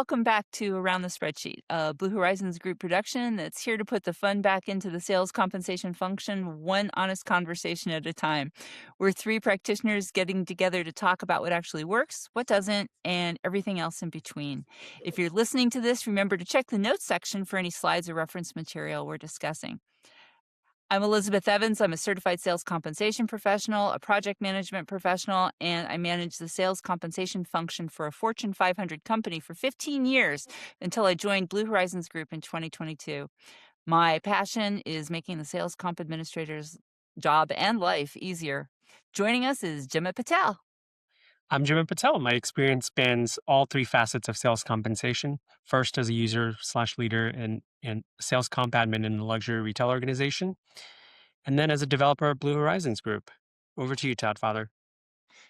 welcome back to Around the Spreadsheet, a Blue Horizons group production that's here to put the fun back into the sales compensation function, one honest conversation at a time. We're three practitioners getting together to talk about what actually works, what doesn't, and everything else in between. If you're listening to this, remember to check the notes section for any slides or reference material we're discussing. I'm Elizabeth Evans. I'm a certified sales compensation professional, a project management professional, and I managed the sales compensation function for a Fortune 500 company for 15 years until I joined Blue Horizons Group in 2022. My passion is making the sales comp administrator's job and life easier. Joining us is Jimit Patel. I'm Jimit Patel. My experience spans all three facets of sales compensation. First, as a user slash leader and sales comp admin in a luxury retail organization, and then as a developer at Blue Horizons Group. Over to you, Todd Father.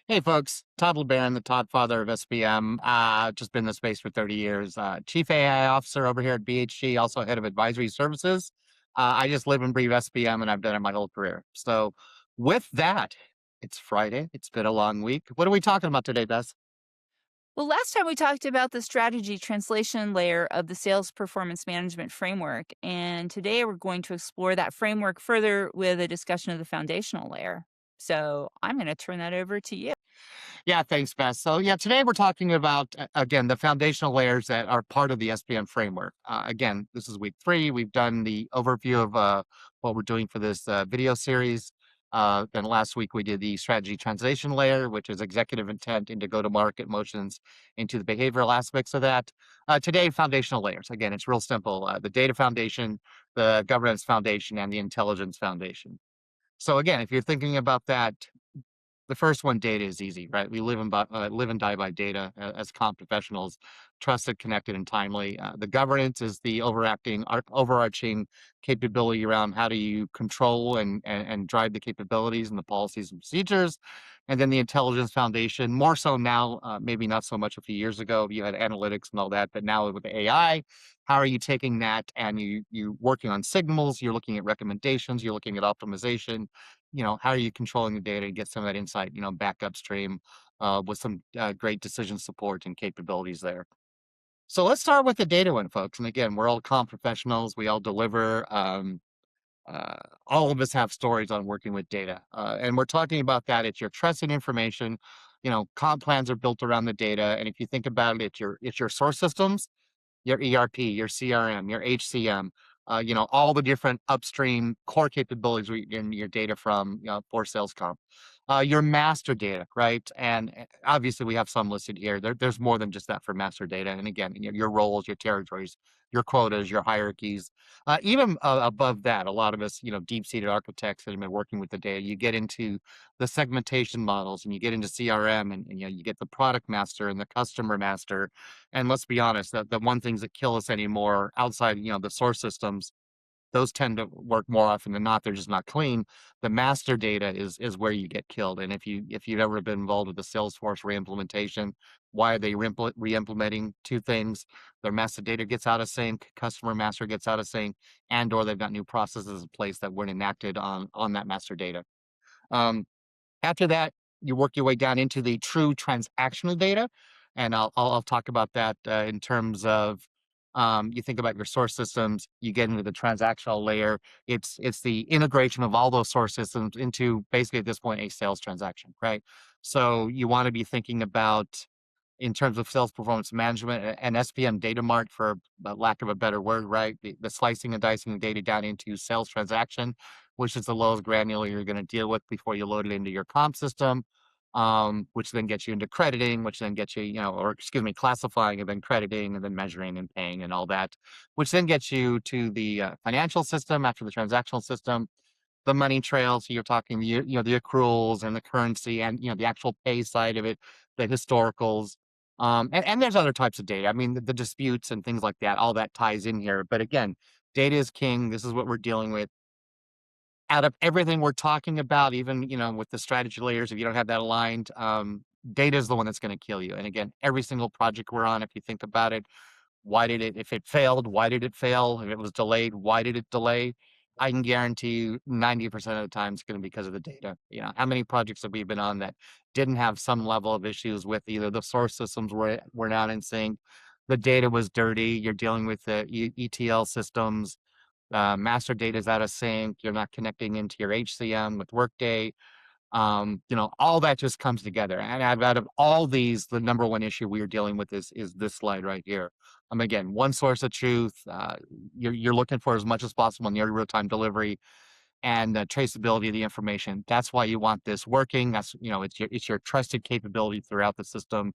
Hey, folks. Todd LeBaron, the Todd father of SPM. Just been in the space for 30 years. Chief AI officer over here at BHG, also head of advisory services. I just live and breathe SPM, and I've done it my whole career. So, with that, it's Friday. It's been a long week. What are we talking about today, Beth? Well, last time we talked about the strategy translation layer of the sales performance management framework, and today we're going to explore that framework further with a discussion of the foundational layer. So I'm going to turn that over to you. Yeah, thanks, Beth. So, yeah, today we're talking about, again, the foundational layers that are part of the SPM framework. Again, this is week 3. We've done the overview of what we're doing for this video series. Then last week we did the strategy translation layer, which is executive intent into go-to-market motions into the behavioral aspects of that. Today, foundational layers. Again, it's real simple. The data foundation, the governance foundation, and the intelligence foundation. So again, if you're thinking about that, the first one, data is easy, right? We live and die by data as comp professionals, trusted, connected, and timely. The governance is the overarching capability around how do you control and drive the capabilities and the policies and procedures. And then the intelligence foundation, more so now, maybe not so much a few years ago, you had analytics and all that, but now with AI, how are you taking that and you working on signals, you're looking at recommendations, you're looking at optimization, how are you controlling the data to get some of that insight, back upstream with some great decision support and capabilities there. So let's start with the data one, folks. And again, we're all comp professionals. We all deliver. All of us have stories on working with data. And we're talking about that. It's your trusted information. Comp plans are built around the data. And if you think about it, it's your source systems, your ERP, your CRM, your HCM, all the different upstream core capabilities where you get your data from, for sales comp. Your master data, right? And obviously we have some listed here. There's more than just that for master data. And again, your roles, your territories, your quotas, your hierarchies. Even above that, a lot of us, deep-seated architects that have been working with the data, you get into the segmentation models and you get into CRM and you get the product master and the customer master. And let's be honest, the one things that kill us anymore outside, the source systems, those tend to work more often than not. They're just not clean. The master data is where you get killed. And if you've ever been involved with the Salesforce reimplementation, why are they re-implementing two things? Their master data gets out of sync, customer master gets out of sync, and or they've got new processes in place that weren't enacted on that master data. Um, After that, you work your way down into the true transactional data, and I'll talk about that in terms of you think about your source systems, you get into the transactional layer. It's the integration of all those source systems into basically at this point a sales transaction, right? So you want to be thinking about in terms of sales performance management and SPM data mart for lack of a better word, right? The slicing and dicing the data down into sales transaction, which is the lowest granular you're going to deal with before you load it into your comp system, which then gets you into crediting, which then gets you, or excuse me, classifying and then crediting and then measuring and paying and all that, which then gets you to the financial system after the transactional system, the money trail. So you're talking, the accruals and the currency and, the actual pay side of it, the historicals. And there's other types of data. I mean, the disputes and things like that, all that ties in here. But again, data is king. This is what we're dealing with. Out of everything we're talking about, even, with the strategy layers, if you don't have that aligned, data is the one that's going to kill you. And again, every single project we're on, if you think about it, if it failed, why did it fail? If it was delayed, why did it delay? I can guarantee you 90% of the time it's going to be because of the data. How many projects have we been on that didn't have some level of issues with either the source systems were not in sync, the data was dirty. You're dealing with the ETL systems. Master data is out of sync. You're not connecting into your HCM with Workday. All that just comes together. And out of all these, the number one issue we are dealing with is this slide right here. Again, one source of truth. You're looking for as much as possible in your real-time delivery and the traceability of the information. That's why you want this working. That's it's your trusted capability throughout the system.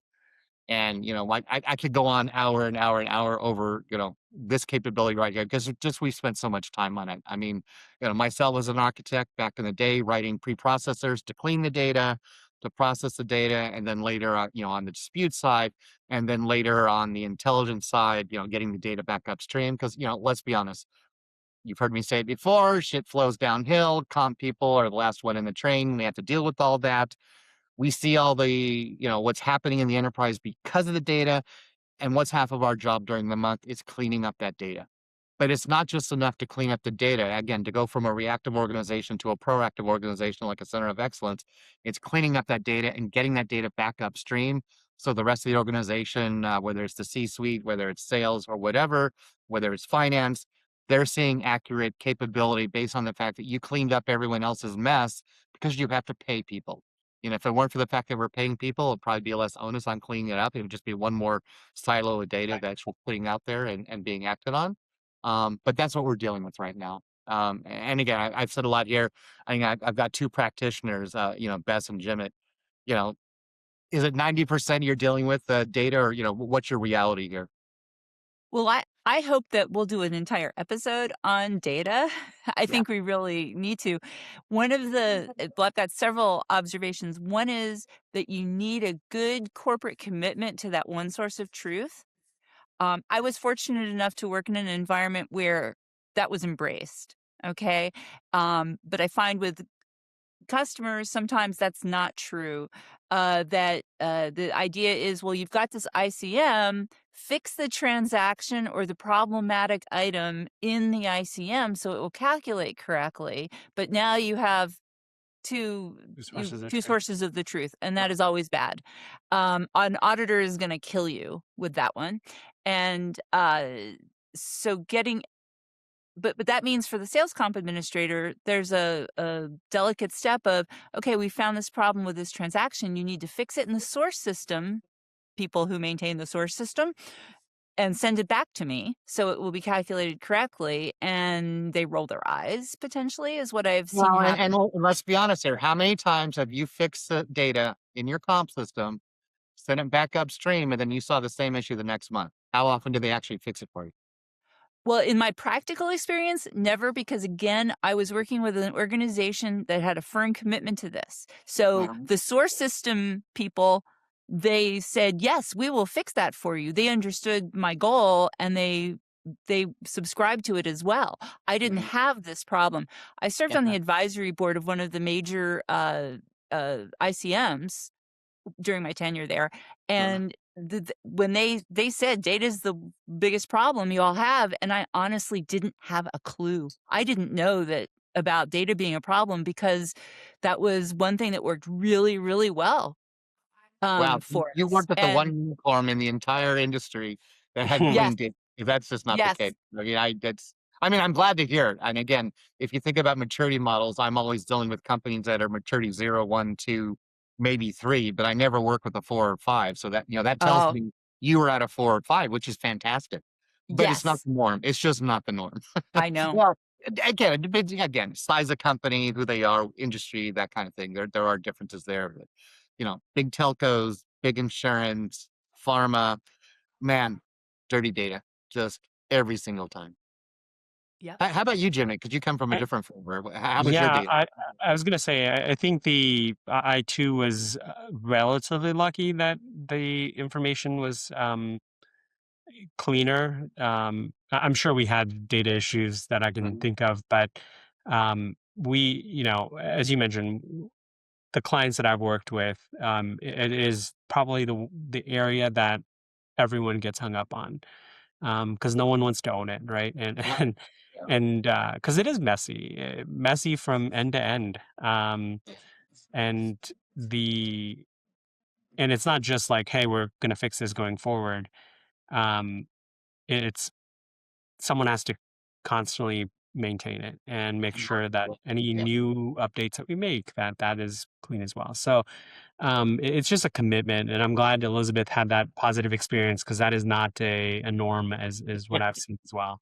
And like I could go on hour and hour and hour over this capability right here because just we spent so much time on it. I mean, myself as an architect back in the day, writing preprocessors to clean the data, to process the data, and then later on the dispute side, and then later on the intelligence side, getting the data back upstream. Because let's be honest, you've heard me say it before, shit flows downhill. Comp people are the last one in the train. They have to deal with all that. We see all the, what's happening in the enterprise because of the data. And what's half of our job during the month is cleaning up that data. But it's not just enough to clean up the data. Again, to go from a reactive organization to a proactive organization like a center of excellence, it's cleaning up that data and getting that data back upstream. So the rest of the organization, whether it's the C-suite, whether it's sales or whatever, whether it's finance, they're seeing accurate capability based on the fact that you cleaned up everyone else's mess because you have to pay people. If it weren't for the fact that we're paying people, it'd probably be less onus on cleaning it up. It would just be one more silo of data that we're putting out there and being acted on. But that's what we're dealing with right now. And again, I've said a lot here. I think I've got two practitioners, Bess and Jimit. You know, is it 90% you're dealing with data, or what's your reality here? Well, I hope that we'll do an entire episode on data. I Yeah. think we really need to. One of the well, I've got several observations. One is that you need a good corporate commitment to that one source of truth. I was fortunate enough to work in an environment where that was embraced. Okay. But I find with customers, sometimes that's not true. The idea is, well, you've got this ICM, fix the transaction or the problematic item in the ICM so it will calculate correctly. But now you have Two sources of two truth. sources of the truth, and that is always bad. An auditor is going to kill you with that one, and so getting but that means for the sales comp administrator, there's a delicate step of, okay, we found this problem with this transaction. You need to fix it in the source system, people who maintain the source system, and send it back to me so it will be calculated correctly. And they roll their eyes, potentially, is what I've seen Well, and happen. let's be honest here. How many times have you fixed the data in your comp system, sent it back upstream, and then you saw the same issue the next month? How often do they actually fix it for you? Well, in my practical experience, never, because again, I was working with an organization that had a firm commitment to this. So Mhm. the source system people, they said, yes, we will fix that for you. They understood my goal and they subscribed to it as well. I didn't Mhm. have this problem. I served Yeah. on the advisory board of one of the major ICMs during my tenure there, Mhm. and when they said data's the biggest problem you all have, and I honestly didn't have a clue. I didn't know that about data being a problem because that was one thing that worked really, really well, Wow, for you us. worked at the one And unicorn in the entire industry that had yes, clean data. That's just not the yes. case. I mean, I'm glad to hear it. And again, if you think about maturity models, I'm always dealing with companies that are maturity 0, 1, 2, maybe 3, but I never work with a 4 or 5. So that tells Oh, me you were at a 4 or 5, which is fantastic. But it's not yes, the norm. It's just not the norm. I know. Well, again, it depends, again, size of company, who they are, industry, that kind of thing. There are differences there. Big telcos, big insurance, pharma, man, dirty data, just every single time. Yep. How about you, Jimmy? Because you come from a I, different flavor. How was your yeah, data? I was gonna say I think I too was relatively lucky that the information was cleaner. I'm sure we had data issues that I can Mhm. think of, but we, as you mentioned, the clients that I've worked with, it is probably the area that everyone gets hung up on, because no one wants to own it, right? And Yeah, and yeah. and because it is messy, messy from end to end, and the and it's not just like, hey, we're gonna fix this going forward. um, it's someone has to constantly maintain it and make sure that any Yeah. new updates that we make, that is clean as well. So it's just a commitment, and I'm glad Elizabeth had that positive experience, because that is not a norm, as is what I've seen as well.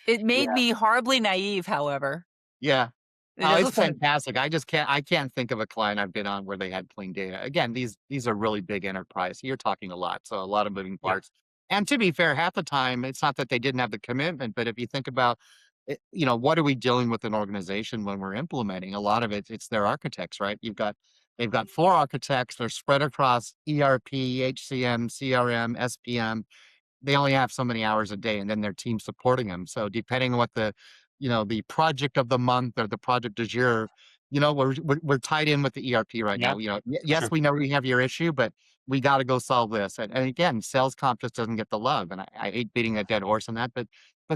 It made Yeah. me horribly naive, however. Yeah. It Oh, it's doesn't fantastic. I can't think of a client I've been on where they had clean data. Again, these are really big enterprise. You're talking a lot, so a lot of moving Yeah. parts. And to be fair, half the time it's not that they didn't have the commitment, but if you think about it, what are we dealing with an organization when we're implementing? A lot of it's their architects, right? They've got four architects, they're spread across ERP, HCM, CRM, SPM. They only have so many hours a day, and then their team supporting them. So depending on what the project of the month or the project du jour, we're tied in with the ERP right Yeah, now. for Yes, sure. we know we have your issue, but we got to go solve this. And again, sales comp just doesn't get the love, and I hate beating a dead horse on that, but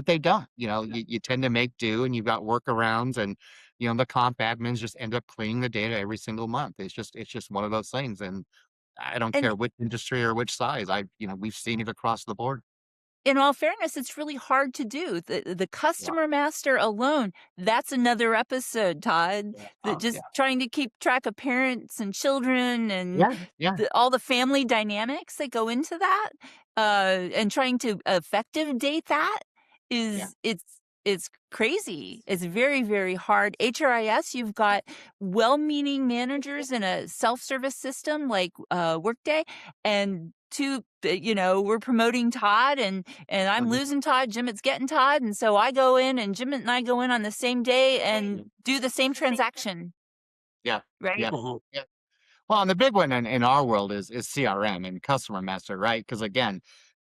they don't. You tend to make do, and you've got workarounds, and the comp admins just end up cleaning the data every single month. It's just one of those things, and I don't and care which industry or which size. We've seen it across the board. in all fairness, it's really hard to do. The Yeah. customer master alone, that's another episode, Todd. Yeah. That Oh, yeah. just trying to keep track of parents and children and Yeah. Yeah. all the family dynamics that go into that, and trying to effective date that Yeah. is it's crazy. It's very, very hard. HRIS, you've got well-meaning managers in a self-service system like Workday, and we're promoting Todd, and I'm Mhm. losing Todd, Jimit's getting Todd, and so I go in and Jimit and I go in on the same day and do the same transaction, Yeah. right? Yeah. Mhm. Yeah. Well, and the big one in our world is CRM and customer master, right? Because again,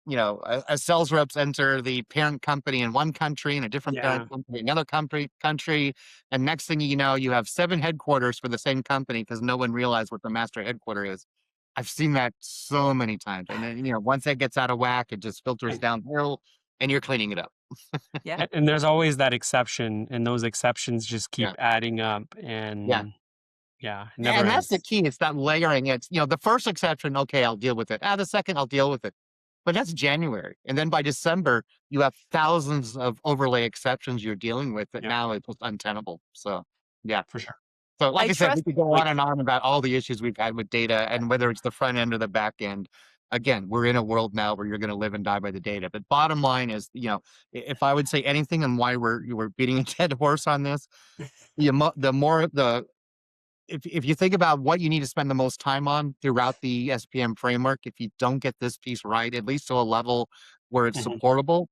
a sales reps enter the parent company in one country and a different parent Yeah. company in another country, and next thing you know, you have 7 headquarters for the same company because no one realized what the master headquarter is. I've seen that so many times, and then, once that gets out of whack, it just filters And, downhill, and you're cleaning it up. Yeah. and there's always that exception, and those exceptions just keep Yeah. adding up, Yeah. and yeah, it Yeah, never and that's the ends. key. It's that layering. The first exception, okay, I'll deal with it. The second, I'll deal with it. But that's January. And then by December, you have thousands of overlay exceptions you're dealing with that Yeah, now it's just untenable. So, yeah. for sure. So, like I I said, we trust could go Like, on and on about all the issues we've had with data and whether it's the front end or the back end. Again, we're in a world now where you're going to live and die by the data. But bottom line is, if I would say anything and why we're beating a dead horse on this, the more if you think about what you need to spend the most time on throughout the SPM framework, if you don't get this piece right, at least to a level where it's mhm, supportable,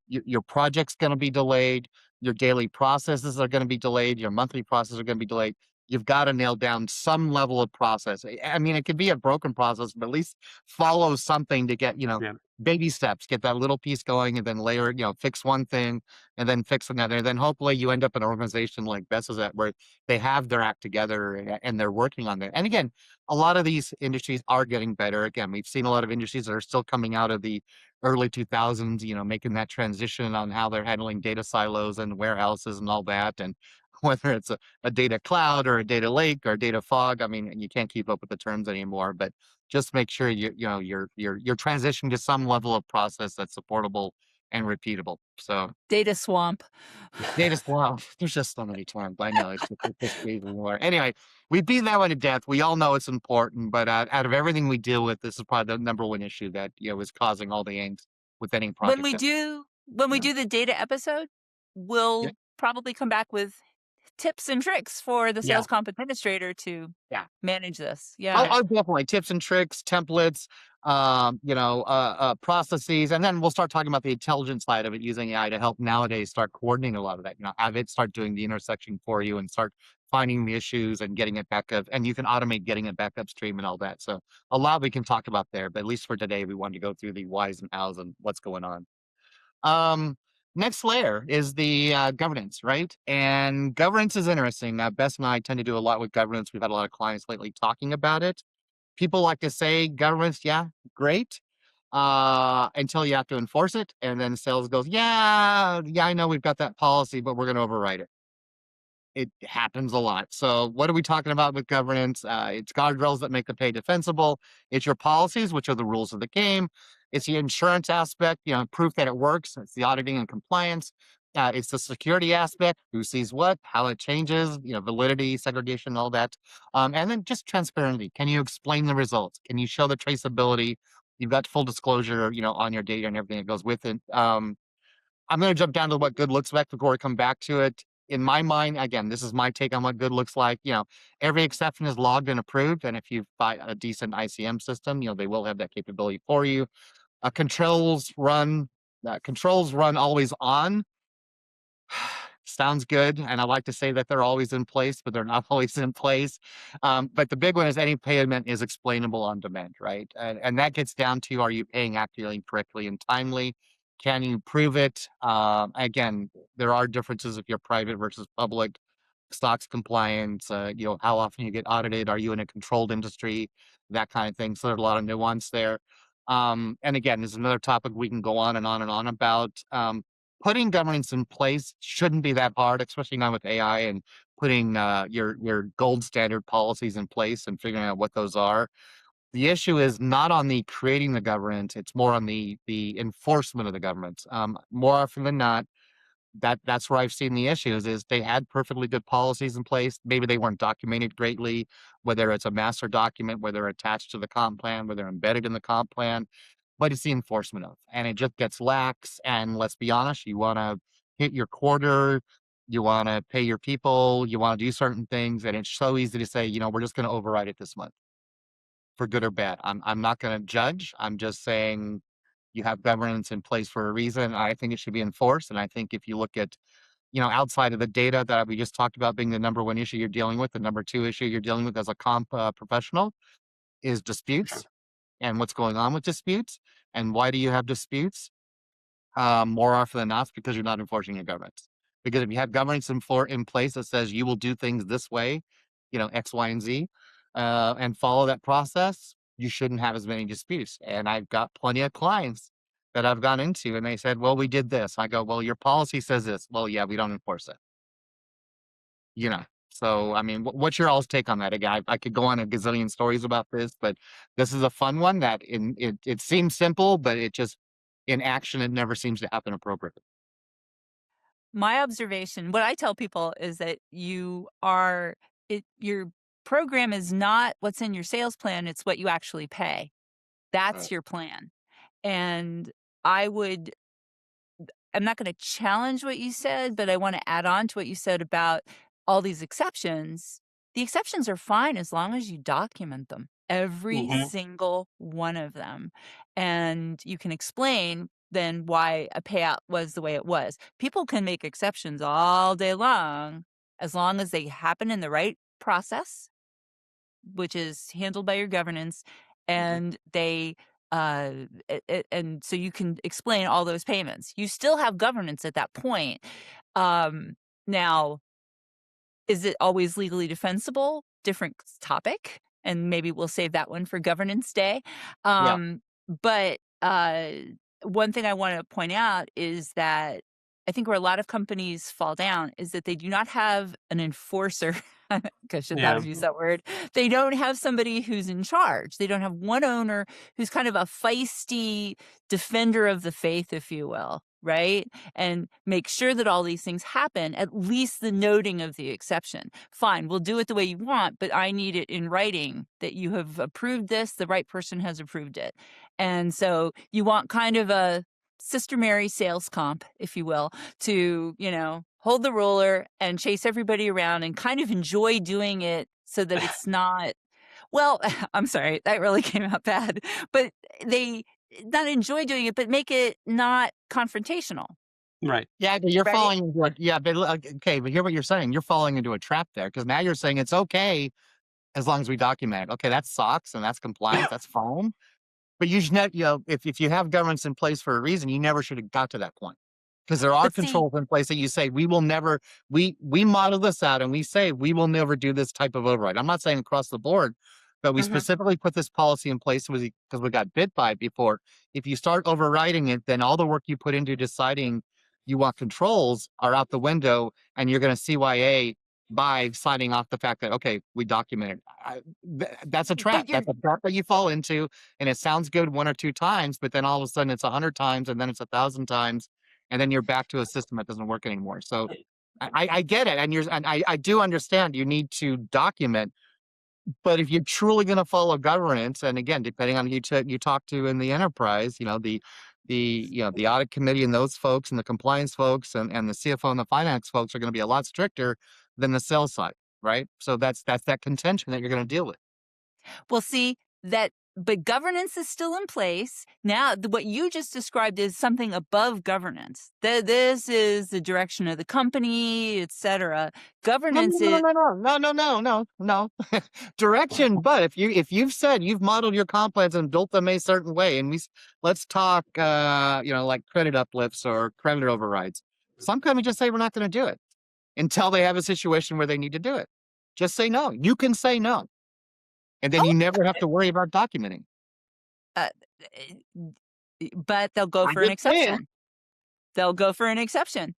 your project's going to be delayed, your daily processes are going to be delayed, your monthly processes are going to be delayed. You've got to nail down some level of process. I mean, it could be a broken process, but at least follow something to get, yeah, baby steps, get that little piece going and then layer, fix one thing and then fix another. Then hopefully you end up in an organization like Best is at where they have their act together and they're working on that. And again, a lot of these industries are getting better. Again, we've seen a lot of industries that are still coming out of the early 2000s, making that transition on how they're handling data silos and warehouses and all that. And whether it's a data cloud or a data lake or data fog, I mean, you can't keep up with the terms anymore, but just make sure you're transitioning to some level of process that's supportable and repeatable. So data swamp. data wow, there's just so many terms. I know it's just crazy more. Anyway, we beat that one to death. We all know it's important, but out of everything we deal with, this is probably the number one issue that is causing all the angst with any When project we that do when we yeah. do the data episode, Yeah. we'll probably come back with tips and tricks for the yeah, sales comp administrator to Yeah. manage this. Oh, Yeah. oh, definitely tips and tricks, templates, processes, and then we'll start talking about the intelligence side of it using AI to help nowadays start coordinating a lot of that. Have it start doing the intersection for you and start finding the issues and getting it back up, and you can automate getting it back upstream and all that. So a lot we can talk about there, but at least for today, we wanted to go through the whys and hows and what's going on. Um, Next layer is the governance, right? And governance is interesting. Bess and I tend to do a lot with governance. We've had a lot of clients lately talking about it. People like to say governance, yeah, great, until you have to enforce it, and then sales goes, yeah, yeah, I know we've got that policy, but we're going to override it. It happens a lot. So, what are we talking about with governance? It's guardrails that make the pay defensible. It's your policies, which are the rules of the game. It's the insurance aspect, proof that it works. It's the auditing and compliance. It's the security aspect, who sees what, how it changes, validity, segregation, all that. And then just transparency. Can you explain the results? Can you show the traceability? You've got full disclosure, on your data and everything that goes with it. I'm going to jump down to what good looks like before we come back to it. In my mind, again, this is my take on what good looks like. Every exception is logged and approved, and if you buy a decent ICM system, they will have that capability for you. Controls run always on. Sounds good, and I like to say that they're always in place, but they're not always in place. But the big one is any payment is explainable on demand, right? And that gets down to, are you paying accurately, correctly, and timely? Can you prove it? Again, there are differences if you're private versus public. Stocks compliance, how often you get audited, are you in a controlled industry, that kind of thing. So there's a lot of nuance there. And again, there's another topic we can go on and on and on about. Putting governance in place shouldn't be that hard, especially now with AI and putting your gold standard policies in place and figuring out what those are. The issue is not on the creating the governance; it's more on the enforcement of the governance. More often than not, that's where I've seen the issues. Is they had perfectly good policies in place. Maybe they weren't documented greatly, whether it's a master document, whether they're attached to the comp plan, whether they're embedded in the comp plan, but it's the enforcement of, and it just gets lax. And let's be honest, you want to hit your quarter, you want to pay your people, you want to do certain things, and it's so easy to say, we're just going to override it this month, for good or bad. I'm not going to judge. I'm just saying you have governance in place for a reason. I think it should be enforced, and I think if you look at, outside of the data that we just talked about being the number one issue you're dealing with, the number two issue you're dealing with as a comp professional is disputes and what's going on with disputes. And why do you have disputes? More often than not, it's because you're not enforcing your governance. Because if you have governance in place that says you will do things this way, X, Y, and Z, and follow that process, you shouldn't have as many disputes. And I've got plenty of clients that I've gone into and they said, well, we did this. I go, well, your policy says this. Well, yeah, we don't enforce it. You know. So, I mean, what's your all's take on that? Again, I could go on a gazillion stories about this, but this is a fun one that it seems simple, but it just in action, it never seems to happen appropriately. My observation, what I tell people is that your program is not what's in your sales plan, it's what you actually pay. That's your plan. And I'm not going to challenge what you said, but I want to add on to what you said about all these exceptions. The exceptions are fine as long as you document them, every Mhm. single one of them. And you can explain then why a payout was the way it was. People can make exceptions all day long as long as they happen in the right process, which is handled by your governance, Mhm. and and so you can explain all those payments. You still have governance at that point. Now, is it always legally defensible? Different topic, and maybe we'll save that one for Governance Day. Yeah. But one thing I want to point out is that I think where a lot of companies fall down is that they do not have an enforcer. I should not Yeah. have used that word. They don't have somebody who's in charge. They don't have one owner who's kind of a feisty defender of the faith, if you will, right? And make sure that all these things happen, at least the noting of the exception. Fine, we'll do it the way you want, but I need it in writing that you have approved this, the right person has approved it. And so you want kind of a Sister Mary sales comp, if you will, to, hold the ruler and chase everybody around and kind of enjoy doing it so that it's not, well, I'm sorry, that really came out bad, but they not enjoy doing it, but make it not confrontational, Right. Yeah, but you're right? falling into it. Yeah, but okay, but hear what you're saying. You're falling into a trap there because now you're saying it's okay as long as we document it. Okay, that's SOX and that's compliance, that's fine. But you should if you have governance in place for a reason, you never should have got to that point. Because there are But see, controls in place that you say we will never we model this out and we say we will never do this type of override. I'm not saying across the board, but we mhm. specifically put this policy in place because we got bit by it before. If you start overriding it, then all the work you put into deciding you want controls are out the window, and you're going to CYA by signing off the fact that, okay, we documented. That's a trap. But you're That's a trap that you fall into. And it sounds good 1 or 2 times, but then all of a sudden it's 100 times and then it's 1,000 times. And then you're back to a system that doesn't work anymore. So I get it. And I do understand you need to document, but if you're truly going to follow governance, and again, depending on who you talk to in the enterprise, the audit committee and those folks and the compliance folks and the CFO and the finance folks are going to be a lot stricter than the sales side, right? So that's that contention that you're going to deal with. Well, see that, but governance is still in place. Now, what you just described is something above governance. This is the direction of the company, etc. No, Governance no, no, is no, no, no, no, no, no, no. Direction, but if you've said you've modeled your comp plans and built them a certain way, and let's talk, like credit uplifts or credit overrides. Some companies just say we're not going to do it until they have a situation where they need to do it. Just say no. You can say no, and then oh, you never have to worry about documenting. uh, but they'll go I'm for an just saying. exception. They'll go for an exception.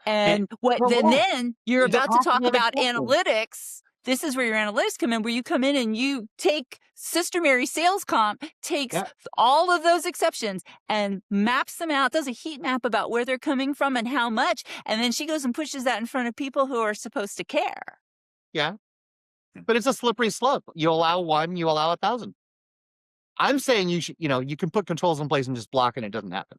And And what For what? then you're The about to talk possible about exception. analytics. This is where your analytics come in, where you come in and you take Sister Mary Sales Comp, takes Yeah, all of those exceptions and maps them out, does a heat map about where they're coming from and how much. And then she goes and pushes that in front of people who are supposed to care. yeah. But it's a slippery slope. You allow one, you allow 1,000. I'm saying you can put controls in place and just block it, and it doesn't happen.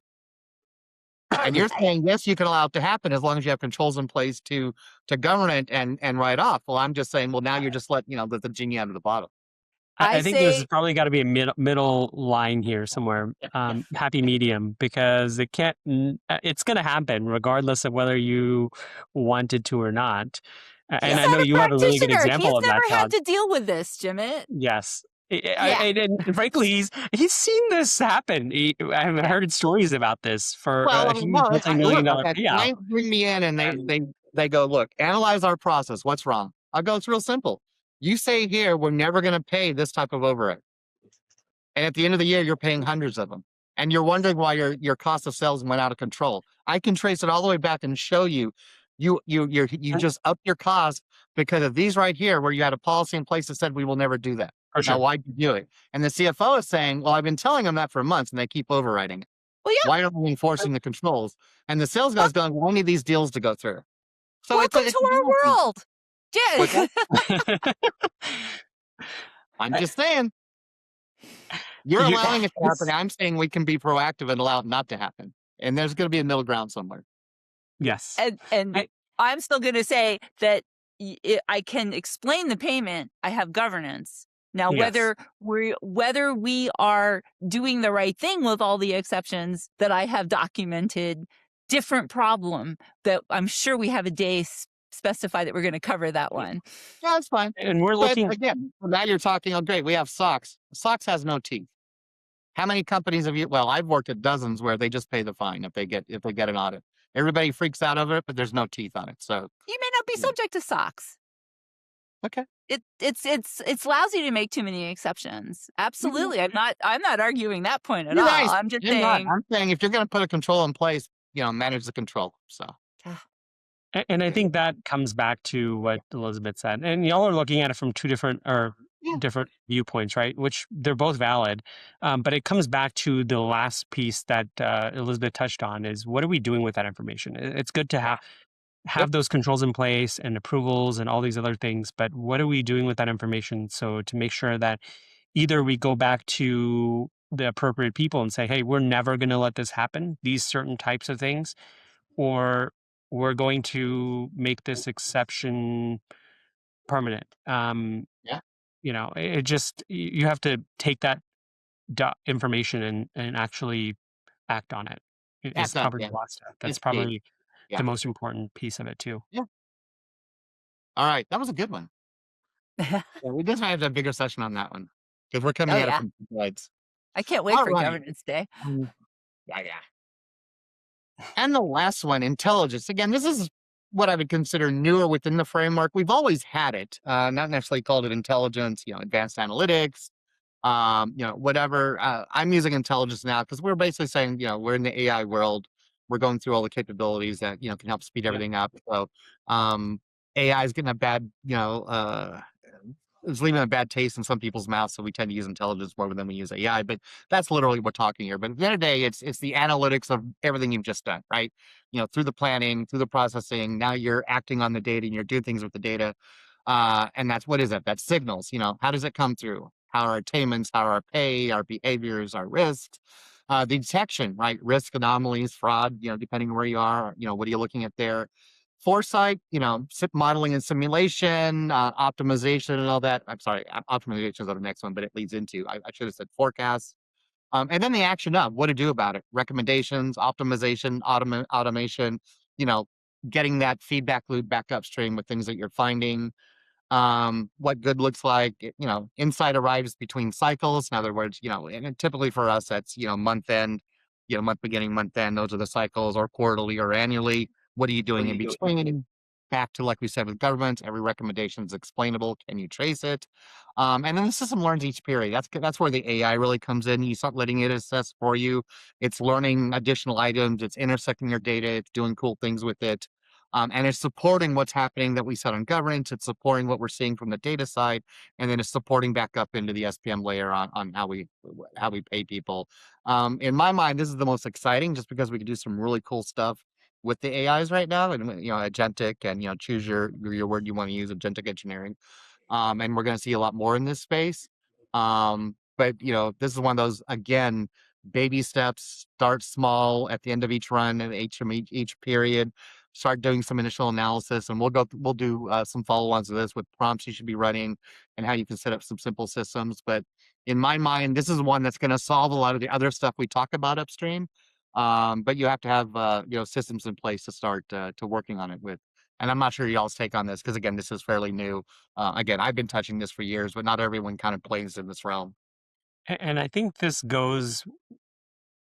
And you're saying, yes, you can allow it to happen as long as you have controls in place to govern it and write off. Well, I'm just saying, well, now you're just letting, let the genie out of the bottle. I I think there's say, probably got to be a middle line here somewhere, happy medium, because it's going to happen regardless of whether you wanted to or not. he's And I know not a you have a really good practitioner. He's example of that, never had Todd. to deal with this, Jimit. Yes. Yeah. And frankly, he's seen this happen. I've Yeah. heard stories about this for Well, a huge no, multi-million look, dollar payout. clients bring me in and they go, look, analyze our process. What's wrong? I'll go, it's real simple. You say here, we're never going to pay this type of overhead. And at the end of the year, you're paying hundreds of them. And you're wondering why your cost of sales went out of control. I can trace it all the way back and show you, you just upped your cost because of these right here, where you had a policy in place that said we will never do that. For Now, sure. why'd you do it? And the CFO is saying, well, I've been telling them that for months and they keep overriding it. Well, yeah. Why aren't we enforcing the controls? And the sales guy's going, well, I need these deals to go through. So Welcome it's to our world. What's Yeah. that? I'm just saying, you're You- allowing it to it's- happen. I'm saying we can be proactive and allow it not to happen. And there's going to be a middle ground somewhere. Yes. And I- I'm still going to say that I can explain the payment. I have governance. Now, Yes. whether we are doing the right thing with all the exceptions that I have documented, different problem that I'm sure we have a day specify that we're going to cover that one. Yeah, that's fine. And we're But looking. again, now you're talking, oh, great, we have SOX. SOX has no teeth. How many companies have you? Well, I've worked at dozens where they just pay the fine if they get an audit. Everybody freaks out over it, but there's no teeth on it. So You may not be Yeah. subject to SOX. okay, It's lousy to make too many exceptions. Absolutely. I'm not arguing that point at You're all. right. I'm just You're not. saying I'm saying if you're going to put a control in place, manage the control. So And I think that comes back to what Elizabeth said. And y'all are looking at it from two different Yeah. different viewpoints, right? Which they're both valid. But it comes back to the last piece that Elizabeth touched on is what are we doing with that information? It's good to have those controls in place and approvals and all these other things, but what are we doing with that information? So to make sure that either we go back to the appropriate people and say, hey, we're never going to let this happen, these certain types of things, or we're going to make this exception permanent. Yeah. It just, you have to take that information and actually act on it. It's Act on it, probably yeah. the last step. That's It's key. probably Yeah. the most important piece of it too. All right, that was a good one. Yeah, we just might have to have a bigger session on that one because we're coming Oh, at it yeah. from two sides. I can't wait All for right. Governance Day. Yeah. And the last one, intelligence. Again, this is what I would consider newer within the framework. We've always had it, not necessarily called it intelligence, advanced analytics, whatever. I'm using intelligence now because we're basically saying, we're in the AI world. We're going through all the capabilities that, can help speed everything up. So, AI is getting a bad, it's leaving a bad taste in some people's mouths. So we tend to use intelligence more than we use AI. But that's literally what we're talking here. But at the end of the day, it's the analytics of everything you've just done, right? Through the planning, through the processing. Now you're acting on the data and you're doing things with the data. And that's what is it? That's signals. How does it come through? How are attainments? How are our pay, our behaviors, our risks? The detection, right? Risk anomalies, fraud, depending on where you are, what are you looking at there? Foresight, modeling and simulation, optimization and all that. I'm sorry, optimization is the next one, but it leads into, I should have said forecasts. And then the action of what to do about it, recommendations, optimization, automation, you know, getting that feedback loop back upstream with things that you're finding, what good looks like, insight arrives between cycles. In other words, and typically for us, that's, month end, month beginning, month end, those are the cycles, or quarterly or annually. What are you doing in between? Back to, like we said, with government, every recommendation is explainable. Can you trace it? And then the system learns each period. That's where the AI really comes in. You start letting it assess for you. It's learning additional items. It's intersecting your data. It's doing cool things with it. And it's supporting what's happening that we said on governance. It's supporting what we're seeing from the data side, and then it's supporting back up into the SPM layer on how we pay people. In my mind, this is the most exciting, just because we can do some really cool stuff with the AIs right now, and agentic, and choose your word you want to use, agentic engineering. And we're going to see a lot more in this space. But this is one of those, again, baby steps. Start small at the end of each run and each period. Start doing some initial analysis, and we'll do some follow-ons of this with prompts you should be running and how you can set up some simple systems. But in my mind, this is one that's going to solve a lot of the other stuff we talk about upstream. But you have to have systems in place to start to working on it with. And I'm not sure y'all's take on this, because again, this is fairly new. Again, I've been touching this for years, but not everyone kind of plays in this realm. And I think this goes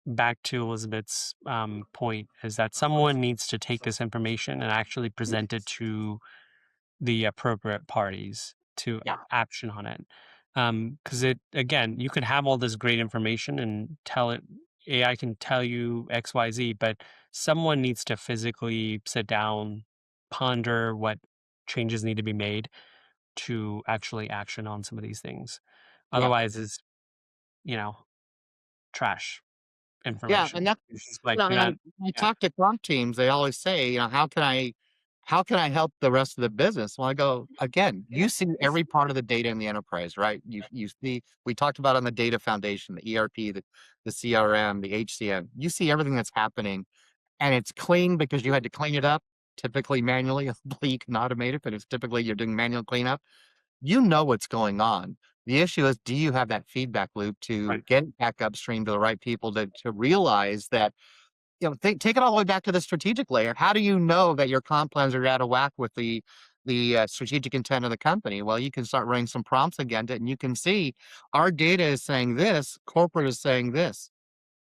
back to Elizabeth's point, is that someone needs to take this information and actually present it to the appropriate parties to Yeah. action on it. Because again, you could have all this great information and tell it, AI can tell you XYZ, but someone needs to physically sit down, ponder what changes need to be made to actually action on some of these things. Yeah. Otherwise, it's, you know, trash Yeah, and information. that's It's just like and not, I yeah, talk to prompt teams. They always say, how can I help the rest of the business? Well, I go, again, you see every part of the data in the enterprise, right? You see, we talked about on the data foundation, the ERP, the CRM, the HCM. You see everything that's happening, and it's clean because you had to clean it up, typically manually. Hopefully you can automate it, but it's typically you're doing manual cleanup. You know what's going on. The issue is, do you have that feedback loop to right. get it back upstream to the right people to realize that, take it all the way back to the strategic layer. How do you know that your comp plans are out of whack with the strategic intent of the company? Well, you can start running some prompts against it, and you can see our data is saying this, corporate is saying this.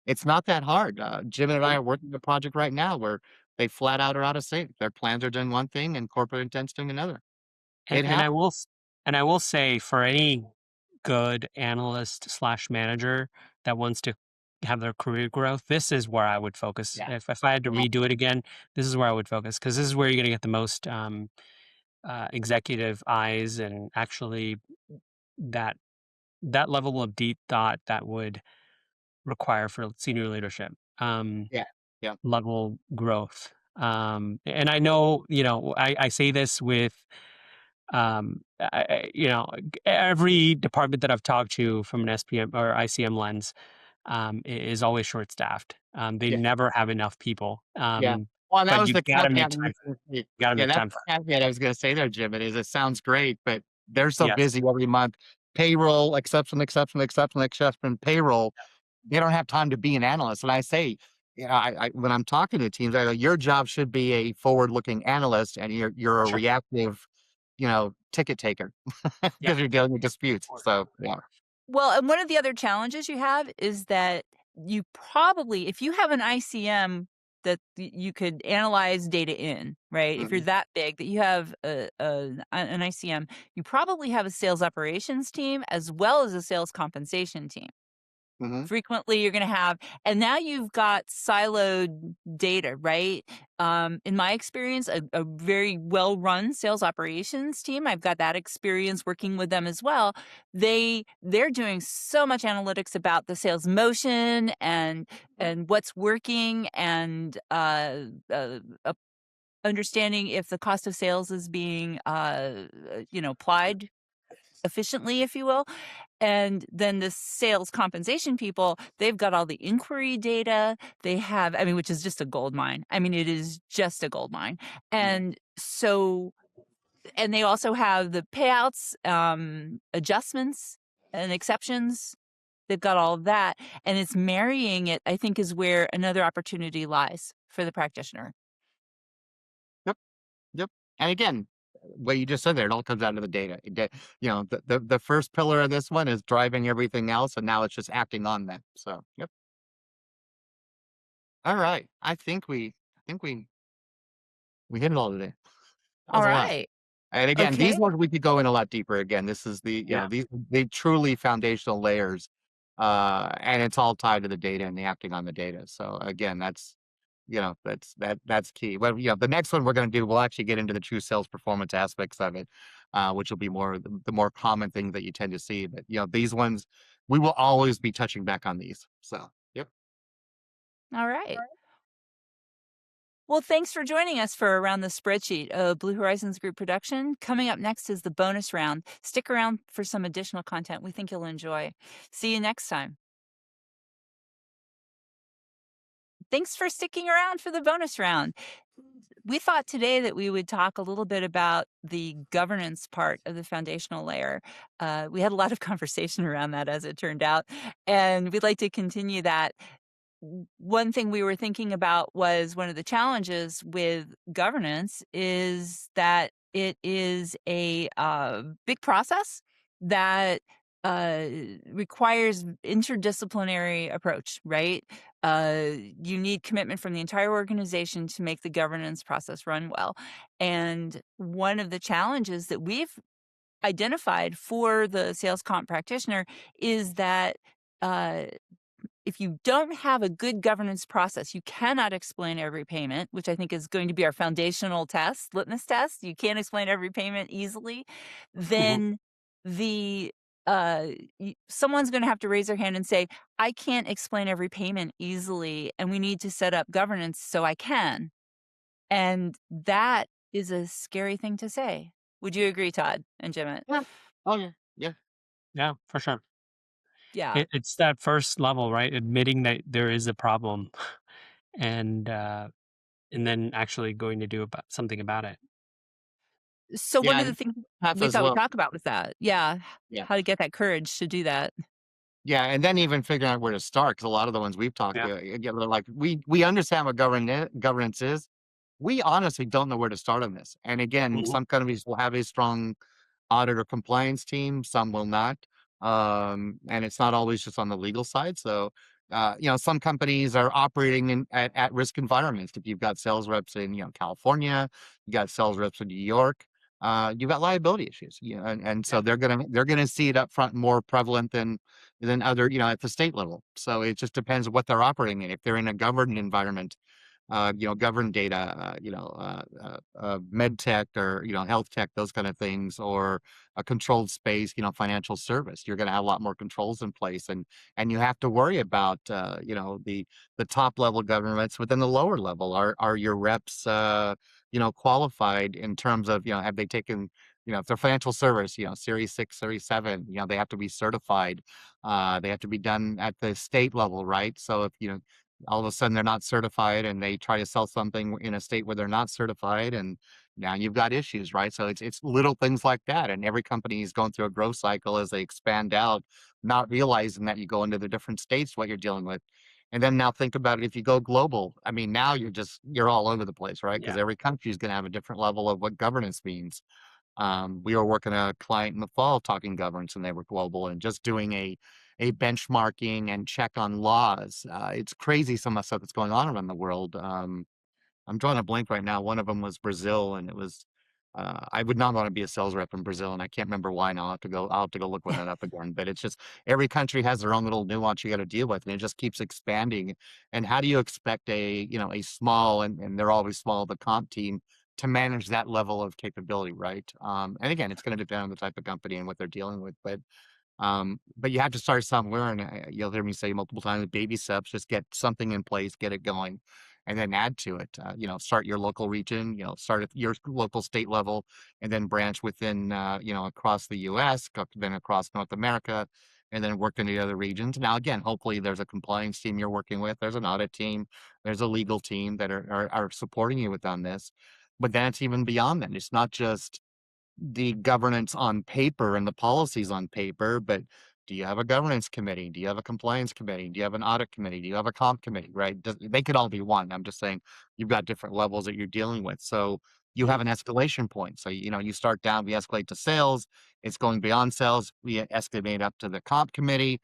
It's not that hard. Jim and I are working on a project right now where they flat out are out of sync. Their plans are doing one thing and corporate intent's doing another. And, It and I happens. will, and I will say, for any good analyst slash manager that wants to have their career growth, this is where I would focus. Yeah. If I had to redo it again, this is where I would focus, because this is where you're going to get the most executive eyes, and actually that that level of deep thought that would require for senior leadership Yeah. Yeah. level growth. And I know, I say this with every department that I've talked to from an SPM or ICM lens is always short staffed. They Yeah. never have enough people. Yeah. Well, and that But was you the gotta make caveat. time for it. You gotta Yeah, make that's time for the caveat I was gonna say there, Jim. It sounds great, but they're it. so Yes. busy every month. Payroll, exception, payroll. They don't have time to be an analyst. And I say, I when I'm talking to teams, I go, your job should be a forward-looking analyst, and you're a Sure. reactive, ticket taker Yeah. because you're dealing with disputes. So yeah. Well, and one of the other challenges you have is that you probably, if you have an ICM that you could analyze data in, right? If you're Mhm. that big that you have an ICM, you probably have a sales operations team as well as a sales compensation team. Mhm. Frequently, you're gonna have and now you've got siloed data, right? In my experience, a very well-run sales operations team, I've got that experience working with them as well. They're doing so much analytics about the sales motion and what's working and, understanding if the cost of sales is being, applied efficiently, if you will. And then the sales compensation people, they've got all the inquiry data. They have, I mean, which is just a gold mine. I mean, it is just a gold mine. Yeah. And so, and they also have the payouts, adjustments and exceptions. They've got all of that. And it's marrying it, I think, is where another opportunity lies for the practitioner. Yep. Yep. And again, what you just said there, it all comes down to the data. The first pillar of this one is driving everything else, and now it's just acting on that. So, yep. All right. I think we hit it all today. That All was a lot. right. And again, Okay. these ones we could go in a lot deeper. Again, this is Yeah. these they truly foundational layers, and it's all tied to the data and the acting on the data. So again, that's key. Well, the next one we're going to do, we'll actually get into the true sales performance aspects of it, which will be more the more common things that you tend to see. But these ones, we will always be touching back on these. So, yep. All right. Well, thanks for joining us for Around the Spreadsheet, a Blue Horizons Group production. Coming up next is the bonus round. Stick around for some additional content we think you'll enjoy. See you next time. Thanks for sticking around for the bonus round. We thought today that we would talk a little bit about the governance part of the foundational layer. We had a lot of conversation around that, as it turned out, and we'd like to continue that. One thing we were thinking about was one of the challenges with governance is that it is a big process that uh, requires interdisciplinary approach, right? You need commitment from the entire organization to make the governance process run well. And one of the challenges that we've identified for the sales comp practitioner is that uh, if you don't have a good governance process, you cannot explain every payment, which I think is going to be our foundational test, litmus test. You can't explain every payment easily. Then the someone's going to have to raise their hand and say, "I can't explain every payment easily, and we need to set up governance so I can." And that is a scary thing to say. Would you agree, Todd and Jimit? Yeah. Oh yeah. Yeah. Yeah, for sure. Yeah. It's that first level, right? Admitting that there is a problem and and then actually going to do something about it. So one Yeah. of the And things half we as thought we'd well. talk about was that. Yeah, Yeah. how to get that courage to do that. Yeah, and then even figuring out where to start, because a lot of the ones we've talked Yeah. to, again, they're like, we understand what governance is. We honestly don't know where to start on this. And again, Mhm. some companies will have a strong audit or compliance team, some will not. And it's not always just on the legal side. So, some companies are operating at risk environments. If you've got sales reps in, California, you got sales reps in New York, you've got liability issues. And so Yeah. they're gonna see it up front more prevalent than other, at the state level. So it just depends what they're operating in. If they're in a governed environment, governed data, med tech or, health tech, those kind of things, or a controlled space, financial service. You're going to have a lot more controls in place, and you have to worry about, the top level governments within the lower level. Are your reps, qualified in terms of, have they taken, if they're financial service, Series 6, Series 7, they have to be certified. They have to be done at the state level, right? So if, all of a sudden they're not certified and they try to sell something in a state where they're not certified, and now you've got issues, right? So it's little things like that, and every company is going through a growth cycle as they expand out, not realizing that you go into the different states what you're dealing with. And then now think about it, if you go global, I mean, now you're all over the place, right? Because Yeah. every country is going to have a different level of what governance means. We were working a client in the fall talking governance, and they were global and just doing a benchmarking and check on laws. It's crazy some of the stuff that's going on around the world. I'm drawing a blank right now. One of them was Brazil, and it was I would not want to be a sales rep in Brazil, and I can't remember why now. I'll have to go look one that up again. But it's just every country has their own little nuance you got to deal with, and it just keeps expanding. And how do you expect a small, and they're always small, the comp team to manage that level of capability, right? And again, it's going to depend on the type of company and what they're dealing with, but you have to start somewhere, and you'll hear me say multiple times, baby steps, just get something in place, get it going, and then add to it. Start your local region, start at your local state level, and then branch within, across the US, then across North America, and then work in the other regions. Now, again, hopefully there's a compliance team you're working with, there's an audit team, there's a legal team that are supporting you with on this. But then it's even beyond that. It's not just the governance on paper and the policies on paper, but do you have a governance committee? Do you have a compliance committee? Do you have an audit committee? Do you have a comp committee? Right? They could all be one. I'm just saying you've got different levels that you're dealing with. So you Mhm. have an escalation point. So, you start down, we escalate to sales. It's going beyond sales. We escalate up to the comp committee.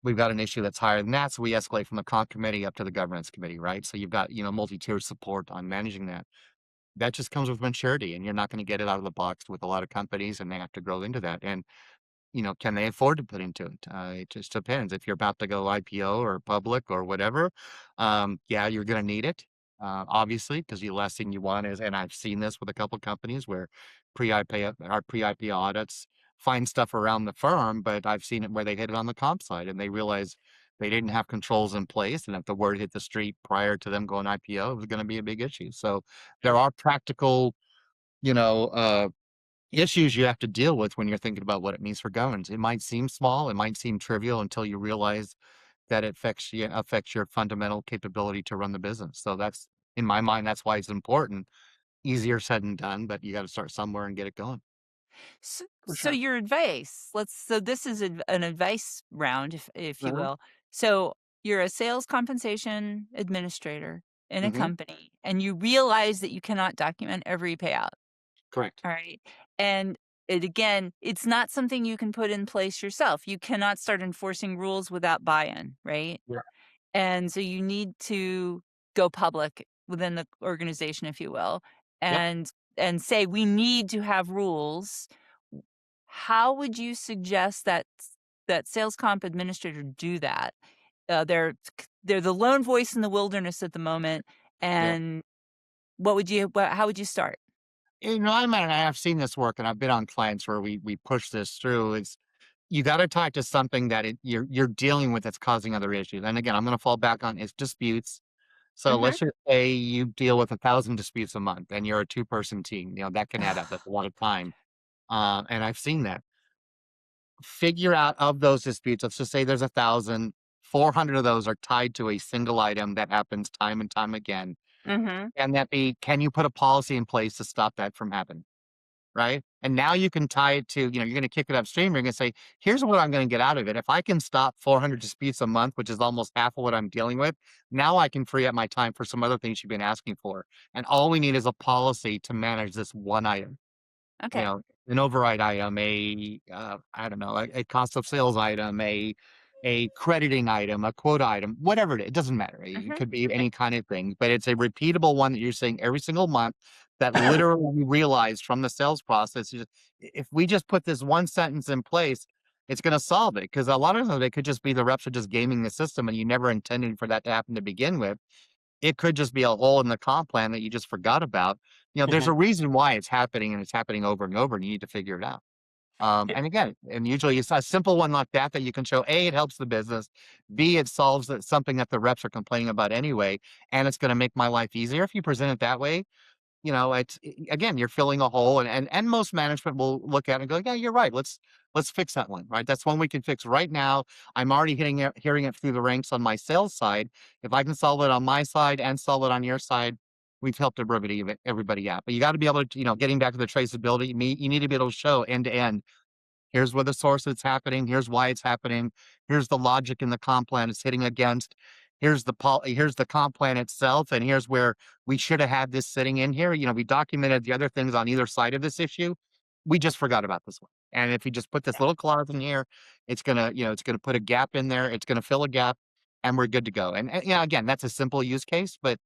We've got an issue that's higher than that. So we escalate from the comp committee up to the governance committee, right? So you've got, multi-tier support on managing that. That just comes with maturity, and you're not gonna get it out of the box with a lot of companies, and they have to grow into that, and, can they afford to put into it? It just depends. If you're about to go IPO or public or whatever, yeah, you're gonna need it, obviously, because the last thing you want is, and I've seen this with a couple companies where pre-IPO audits find stuff around the firm, but I've seen it where they hit it on the comp side, and they realize they didn't have controls in place, and if the word hit the street prior to them going IPO, it was gonna be a big issue. So, there Sure. are practical, you know, uh, issues you have to deal with when you're thinking about what it means for governance. It might seem small, it might seem trivial until you realize that it affects your fundamental capability to run the business. So that's in my mind, that's why it's important. Easier said than done, but you got to start somewhere and get it going. So, For so sure. your advice, so this is an advice round, if you Mhm. will. So you're a sales compensation administrator in a Mhm. company, and you realize that you cannot document every payout. Correct. All right. And again, it's not something you can put in place yourself. You cannot start enforcing rules without buy-in, right? Yeah. And so you need to go public within the organization, if you will, Yep. and say we need to have rules. How would you suggest that sales comp administrator do that? They're the lone voice in the wilderness at the moment, Yep. and how would you start? I mean, I've seen this work, and I've been on clients where we push this through. Is you got to talk to something that you're dealing with that's causing other issues. And again, I'm going to fall back on is disputes. So Mhm. let's just say you deal with 1,000 disputes a month, and you're a two-person team. That can add up. That's a lot of time, and I've seen that. Figure out of those disputes. Let's just say there's 1,000. 400 of those are tied to a single item that happens time and time again. Mhm. And that be, can you put a policy in place to stop that from happening? Right? And now you can tie it to, you're going to kick it upstream. You're going to say, here's what I'm going to get out of it. If I can stop 400 disputes a month, which is almost half of what I'm dealing with, now I can free up my time for some other things you've been asking for. And all we need is a policy to manage this one item. you Okay. know, an override item, I don't know, a cost of sales item, a crediting item, a quota item, whatever it doesn't matter. It Mhm. could be any kind of thing, but it's a repeatable one that you're saying every single month that literally we realize from the sales process. If we just put this one sentence in place, it's going to solve it. Because a lot of times it could just be the reps are just gaming the system and you never intended for that to happen to begin with. It could just be a hole in the comp plan that you just forgot about. There's Mhm. a reason why it's happening, and it's happening over and over, and you need to figure it out. Yeah. And again, and usually it's a simple one like that you can show A, it helps the business, B, it solves something that the reps are complaining about anyway, and it's going to make my life easier. If you present it that way, again, you're filling a hole, and most management will look at it and go, "Yeah, you're right. Let's fix that one, right? That's one we can fix right now. I'm already hearing it through the ranks on my sales side. If I can solve it on my side and solve it on your side, we've helped everybody out. But you got to be able to, getting back to the traceability, you need to be able to show end to end. Here's where the source it's happening. Here's why it's happening. Here's the logic in the comp plan it's hitting against. Here's the comp plan itself, and here's where we should have had this sitting in here. We documented the other things on either side of this issue. We just forgot about this one. And if you just put this little clause in here, it's gonna put a gap in there. It's gonna fill a gap, and we're good to go. And again, that's a simple use case, but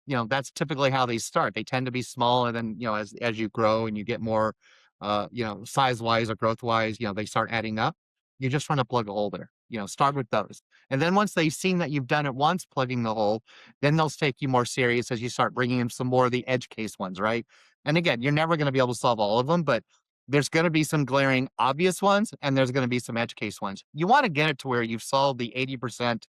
that's typically how they start. They tend to be small, and then, as you grow and you get more, size wise or growth wise, they start adding up. You're just trying to plug a hole there. Start with those. And then once they've seen that you've done it once plugging the hole, then they'll take you more serious as you start bringing in some more of the edge case ones, right? And again, you're never going to be able to solve all of them, but there's going to be some glaring obvious ones, and there's going to be some edge case ones. You want to get it to where you've solved the 80%,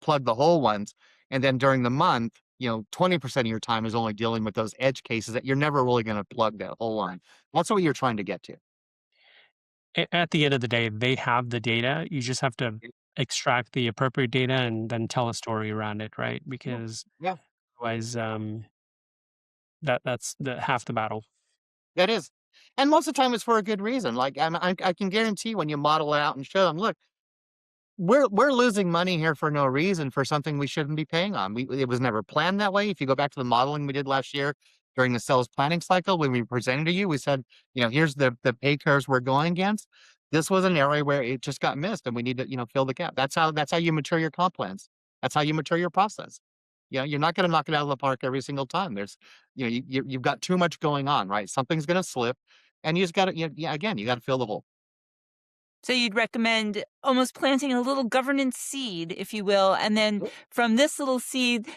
plug the hole ones. And then during the month, 20% of your time is only dealing with those edge cases that you're never really going to plug that whole line. That's what you're trying to get to. At the end of the day, they have the data. You just have to extract the appropriate data and then tell a story around it, right? Yeah. Because Yeah, otherwise, that's the half the battle. that is. And most of the time it's for a good reason. Like I can guarantee when you model it out and show them, look, we're losing money here for no reason for something we shouldn't be paying on. It was never planned that way. If you go back to the modeling we did last year during the sales planning cycle, when we presented to you, we said, here's the pay curves we're going against. This was an area where it just got missed, and we need to, fill the gap. That's how you mature your comp plans. That's how you mature your process. You're not going to knock it out of the park every single time. There's, you've got too much going on, right? Something's going to slip, and you just got to, again, you got to fill the hole. So you'd recommend almost planting a little governance seed, if you will, and then Yep. from this little seed,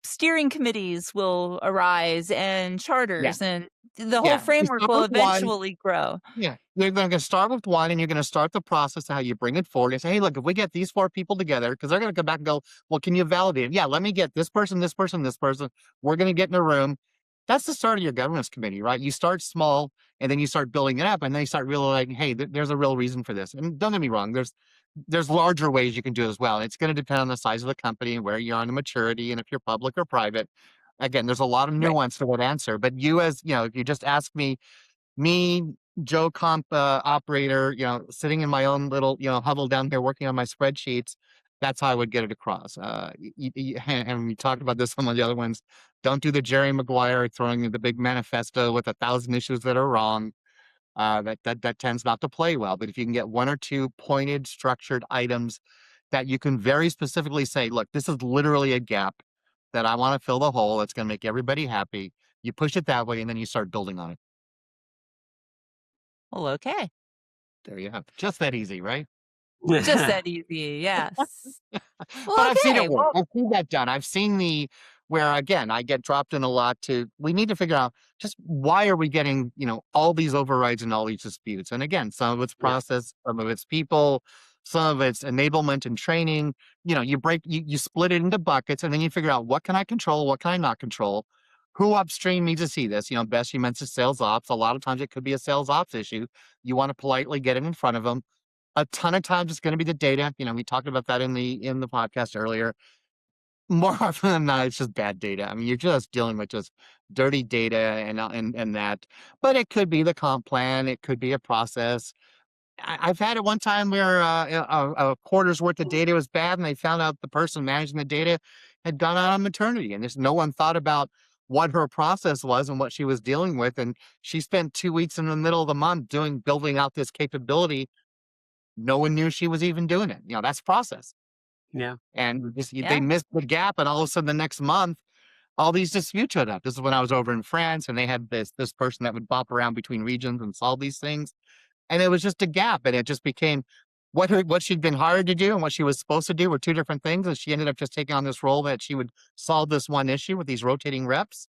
steering committees will arise and Yeah, charters, and the whole yeah. You framework start will with one. eventually grow. Yeah, you're gonna start with one, and you're gonna start the process of how you bring it forward and say, "Hey, look, if we get these 4 people together, because 'cause they're gonna come back and go, well, can you validate it? Yeah, let me get this person, this person, this person. We're gonna get in a room." That's the start of your governance committee, right? You start small, and then you start building it up, and then you start realizing, "Hey, there's a real reason for this." And don't get me wrong, there's larger ways you can do it as well. It's gonna depend on the size of the company and where you are in the maturity and if you're public or private. Again, there's a lot of Right. nuance to that answer, but you as if you just ask me, Joe Comp operator, sitting in my own little, huddle down here working on my spreadsheets. That's how I would get it across. And we talked about this on one of the other ones. Don't do the Jerry Maguire throwing in the big manifesto with 1,000 issues that are wrong. That tends not to play well. But if you can get one or two pointed, structured items that you can very specifically say, look, this is literally a gap that I want to fill the hole. That's going to make everybody happy. You push it that way, and then you start building on it. Well, okay. There you have it. Just that easy, right? Just that easy, yes. But Well, I've seen it okay, work. well, I've seen that done. I've seen where again, I get dropped in a lot we need to figure out just why are we getting, all these overrides and all these disputes. And again, some of it's Yeah. process, some of it's people, some of it's enablement and training. You split it into buckets, and then you figure out what can I control, what can I not control, who upstream needs to see this. Best you mentioned sales ops. A lot of times it could be a sales ops issue. You want to politely get it in front of them. A ton of times it's going to be the data. We talked about that in the podcast earlier. More often than not, it's just bad data. I mean, you're just dealing with just dirty data and that. But it could be the comp plan. It could be a process. I've had it one time where a quarter's worth of data was bad, and they found out the person managing the data had gone out on maternity, and just no one thought about what her process was and what she was dealing with. And she spent 2 weeks in the middle of the month building out this capability. No one knew she was even doing it. That's process. Yeah. And they yeah. missed the gap, and all of a sudden the next month, all these disputes showed up. This is when I was over in France, and they had this person that would bop around between regions and solve these things. And it was just a gap, and it just became what she'd been hired to do and what she was supposed to do were two different things. And she ended up just taking on this role that she would solve this one issue with these rotating reps.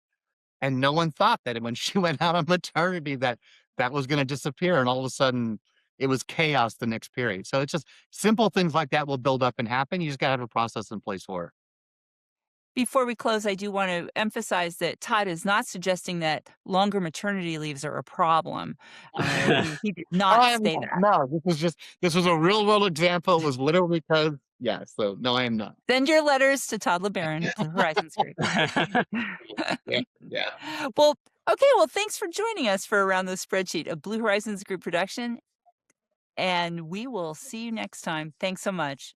And no one thought that when she went out on maternity that was going to disappear. And all of a sudden it was chaos the next period. So it's just simple things like that will build up and happen. You just got to have a process in place for it. Before we close, I do want to emphasize that Todd is not suggesting that longer maternity leaves are a problem. He did not I am say not. that. No, this was a real world example. It was literally because yeah. So no, I am not. Send your letters to Todd LeBaron at the Horizons Group. Yeah. Yeah. Well, okay, well, thanks for joining us for Around the Spreadsheet, a Blue Horizons Group production, and we will see you next time. Thanks so much.